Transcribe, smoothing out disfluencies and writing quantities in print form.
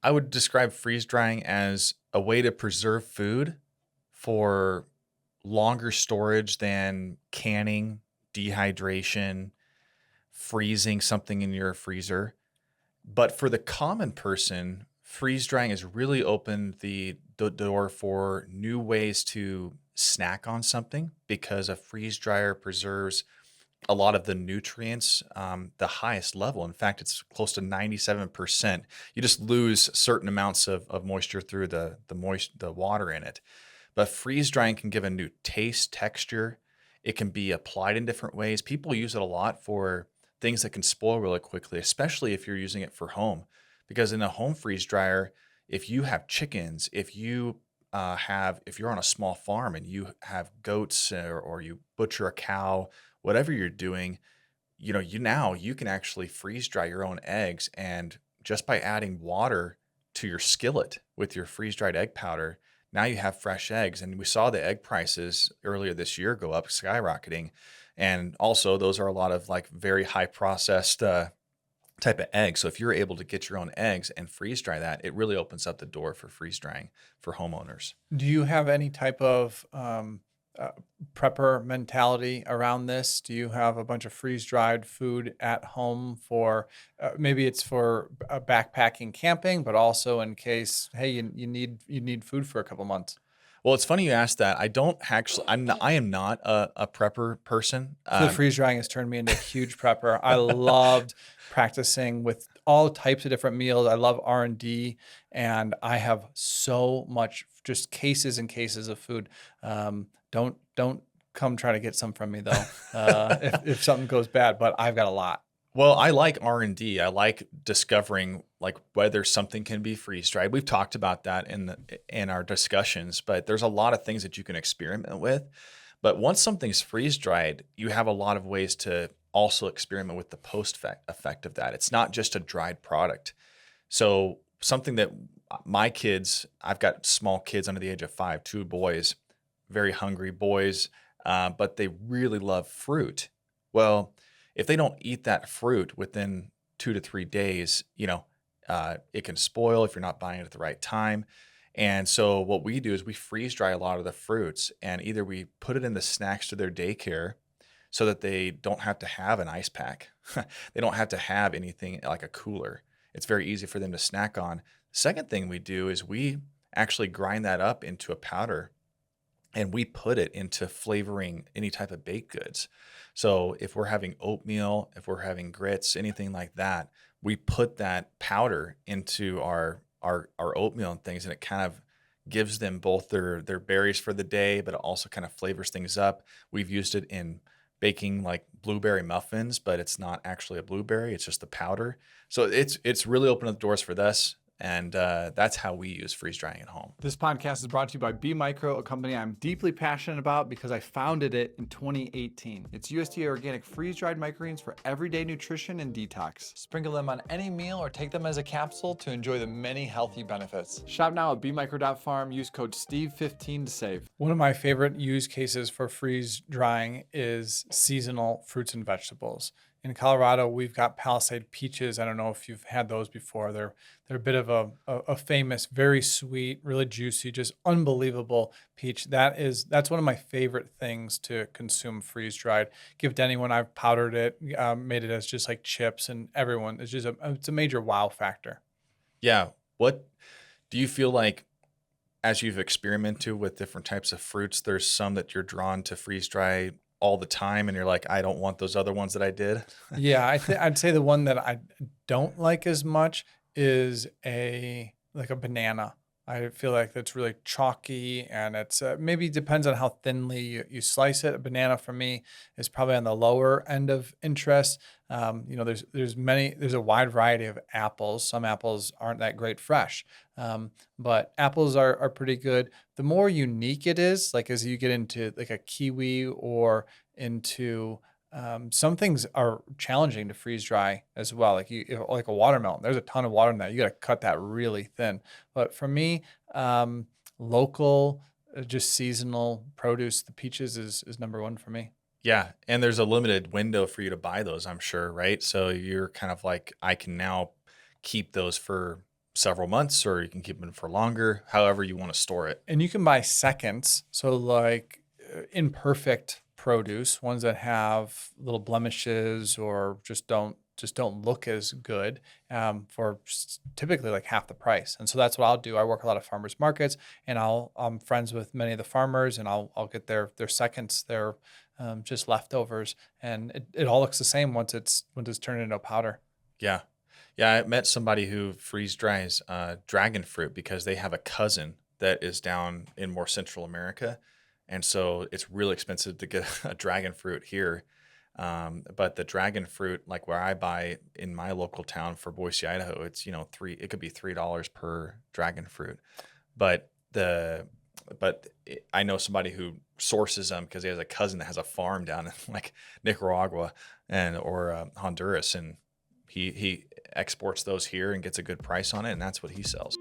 I would describe freeze drying as a way to preserve food for longer storage than canning, dehydration, freezing something in your freezer. But for the common person, freeze drying has really opened the door for new ways to snack on something because a freeze dryer preserves a lot of the nutrients, the highest level. In fact, it's close to 97%. You just lose certain amounts of moisture through the water in it. But freeze drying can give a new taste, texture. It can be applied in different ways. People use it a lot for things that can spoil really quickly, especially if you're using it for home. Because in a home freeze dryer, if you have chickens, if you're on a small farm and you have goats or you butcher a cow, whatever you're doing, you can actually freeze dry your own eggs, and just by adding water to your skillet with your freeze dried egg powder, now you have fresh eggs. And we saw the egg prices earlier this year go up, skyrocketing. And also, those are a lot of like very high processed type of eggs. So if you're able to get your own eggs and freeze dry that, it really opens up the door for freeze drying for homeowners. Do you have any type of uh, prepper mentality around this? Do you have a bunch of freeze dried food at home for maybe it's for backpacking camping, but also in case, hey, you need food for a couple months? Well, it's funny you asked that. I am not a prepper person. So the freeze drying has turned me into a huge prepper. I loved practicing with all types of different meals. I love R&D, and I have so much just cases and cases of food. Don't come try to get some from me though, if something goes bad. But I've got a lot. Well, I like R&D. I like discovering like whether something can be freeze dried. We've talked about that in our discussions, but there's a lot of things that you can experiment with. But once something's freeze dried, you have a lot of ways to also experiment with the post effect of that. It's not just a dried product. So something that I've got small kids under the age of 5, 2 boys, very hungry boys, but they really love fruit. Well, if they don't eat that fruit within 2 to 3 days, it can spoil if you're not buying it at the right time. And so what we do is we freeze dry a lot of the fruits, and either we put it in the snacks to their daycare so that they don't have to have an ice pack. They don't have to have anything like a cooler. It's very easy for them to snack on. Second thing we do is we actually grind that up into a powder, and we put it into flavoring any type of baked goods. So if we're having oatmeal, if we're having grits, anything like that, we put that powder into our oatmeal and things, and it kind of gives them both their berries for the day, but it also kind of flavors things up. We've used it in baking like blueberry muffins, but it's not actually a blueberry; it's just the powder. So it's really opened up doors for this, and that's how we use freeze drying at home. This podcast is brought to you by B Micro, a company I'm deeply passionate about because I founded it in 2018. It's USDA organic freeze-dried microgreens for everyday nutrition and detox. Sprinkle them on any meal or take them as a capsule to enjoy the many healthy benefits. Shop now at bmicro.farm. Use code STEVE15 to save. One of my favorite use cases for freeze drying is seasonal fruits and vegetables. In Colorado, we've got Palisade peaches. I don't know if you've had those before. They're a bit of a famous, very sweet, really juicy, just unbelievable peach. That's one of my favorite things to consume freeze dried. Give to anyone. I've powdered it, made it as just like chips, and everyone. It's a major wow factor. Yeah. What do you feel like as you've experimented with different types of fruits, there's some that you're drawn to freeze dry all the time and you're like, I don't want those other ones that I did? Yeah, I'd say the one that I don't like as much is like a banana. I feel like that's really chalky, and it's maybe depends on how thinly you slice it. A banana for me is probably on the lower end of interest. There's a wide variety of apples. Some apples aren't that great fresh, but apples are pretty good. The more unique it is, like as you get into like a kiwi or into some things are challenging to freeze dry as well. Like a watermelon, there's a ton of water in that. You got to cut that really thin. But for me, local, just seasonal produce, the peaches is number one for me. Yeah. And there's a limited window for you to buy those, I'm sure, right? So you're kind of like, I can now keep those for several months, or you can keep them for longer, however you want to store it. And you can buy seconds. So like imperfect produce, ones that have little blemishes or just don't look as good, for typically like half the price. And so that's what I'll do. I work a lot of farmers markets, and I'm friends with many of the farmers, and I'll get their seconds, their just leftovers, and it all looks the same once it's turned into a powder. Yeah. Yeah. I met somebody who freeze dries dragon fruit because they have a cousin that is down in more Central America. And so it's really expensive to get a dragon fruit here. But the dragon fruit, like where I buy in my local town for Boise, Idaho, it's, it could be $3 per dragon fruit. But I know somebody who sources them because he has a cousin that has a farm down in like Nicaragua or Honduras, and he exports those here and gets a good price on it, and that's what he sells.